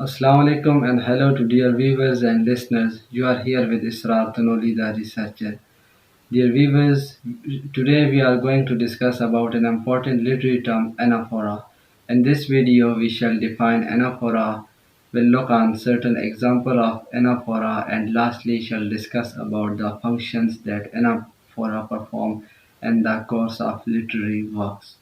Assalamu alaikum and hello to dear viewers and listeners. You are here with Israr Tanoli, the researcher. Dear viewers, today we are going to discuss about an important literary term, anaphora. In this video, we shall define anaphora, will look on certain example of anaphora, and lastly shall discuss about the functions that anaphora perform in the course of literary works.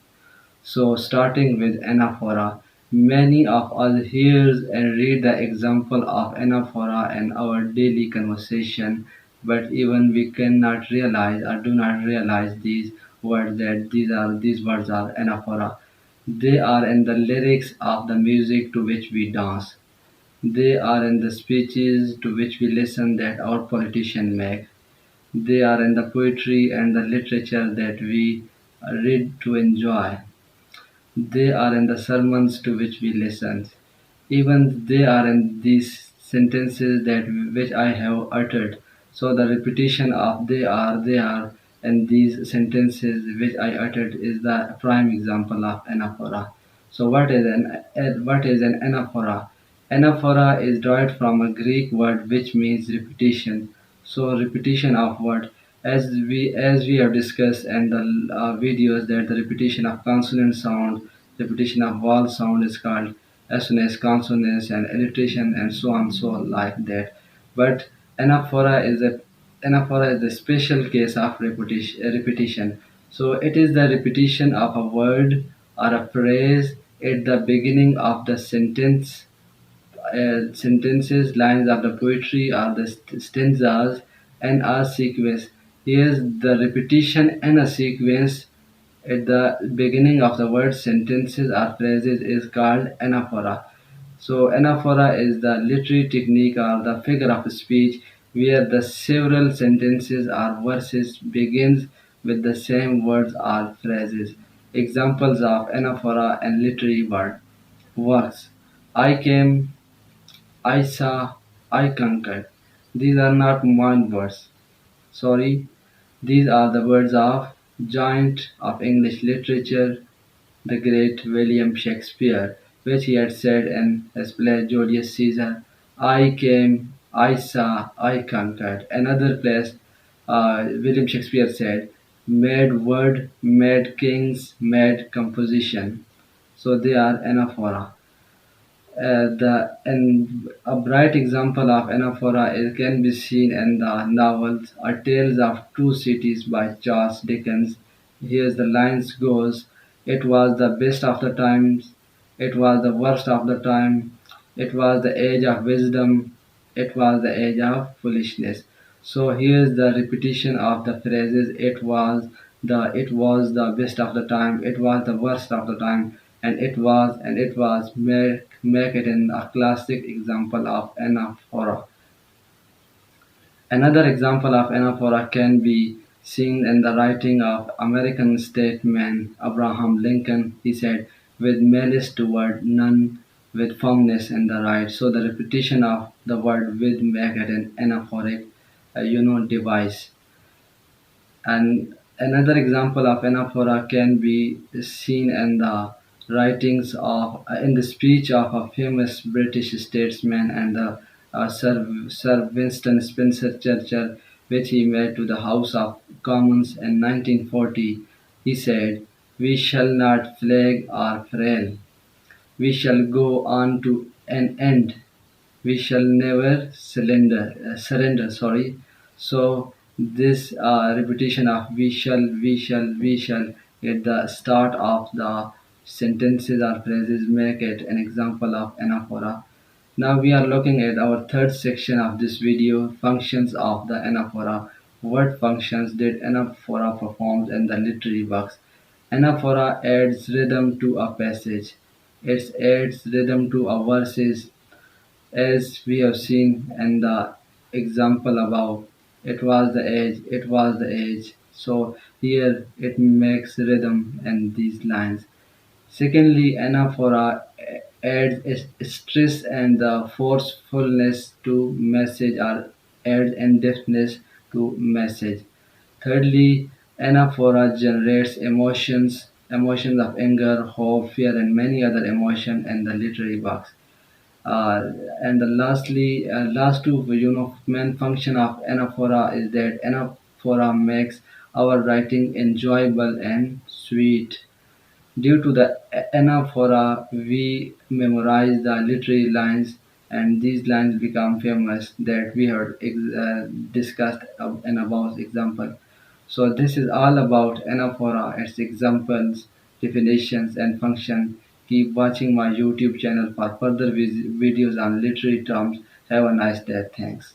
So, starting with anaphora, many of us hear and read the example of anaphora in our daily conversation, but even we cannot realize or do not realize these words that these words are anaphora. They are in the lyrics of the music to which we dance. They are in the speeches to which we listen that our politicians make. They are in the poetry and the literature that we read to enjoy. They are in the sermons to which we listen. Even they are in these sentences that which I have uttered. So the repetition of they are in these sentences which I uttered is the prime example of anaphora. So what is an anaphora? Anaphora is derived from a Greek word which means repetition. So repetition of what? As we have discussed in the videos that the repetition of consonant sound, repetition of vowel sound is called assonance, consonance, and alliteration, and so on, so like that. But anaphora is a anaphora is a special case of repetition. So it is the repetition of a word or a phrase at the beginning of the sentences, lines of the poetry, or the stanzas, and a sequence. Here's the repetition and a sequence at the beginning of the word, sentences, or phrases is called anaphora. So, anaphora is the literary technique or the figure of speech where the several sentences or verses begins with the same words or phrases. Examples of anaphora and literary works. I came, I saw, I conquered. These are not mine words. Sorry, these are the words of giant of English literature, the great William Shakespeare, which he had said in his play Julius Caesar, I came, I saw, I conquered. Another place, William Shakespeare said, made word, made kings, made composition. So they are anaphora. And a bright example of anaphora can be seen in the novels A Tales of Two Cities by Charles Dickens. Here's the lines goes, it was the best of the times, it was the worst of the time, it was the age of wisdom, it was the age of foolishness. So here's the repetition of the phrases it was the best of the time, it was the worst of the time, and it was make it in a classic example of anaphora. Another example of anaphora can be seen in the writing of American statesman Abraham Lincoln. He said, with malice toward none, with firmness in the right. So the repetition of the word with make it an anaphoric, device. And another example of anaphora can be seen in the writings of, in the speech of a famous British statesman and the Sir Winston Spencer Churchill, which he made to the House of Commons in 1940. He said, "We shall not flag or frail. We shall go on to an end. We shall never surrender. Sorry. So this repetition of we shall at the start of the sentences or phrases make it an example of anaphora. Now we are looking at our third section of this video, functions of the anaphora. What functions did anaphora perform in the literary works? Anaphora adds rhythm to a passage. It adds rhythm to a verses, as we have seen in the example above. It was the age. So here it makes rhythm in these lines. Secondly, anaphora adds stress and the forcefulness to message, or adds in-depthness to message. Thirdly, anaphora generates emotions of anger, hope, fear, and many other emotions in the literary works. Uh, and the last two, main function of anaphora is that anaphora makes our writing enjoyable and sweet. Due to the anaphora, we memorize the literary lines, and these lines become famous that we have discussed in above example. So this is all about anaphora, its examples, definitions, and function. Keep watching my YouTube channel for further videos on literary terms. Have a nice day. Thanks.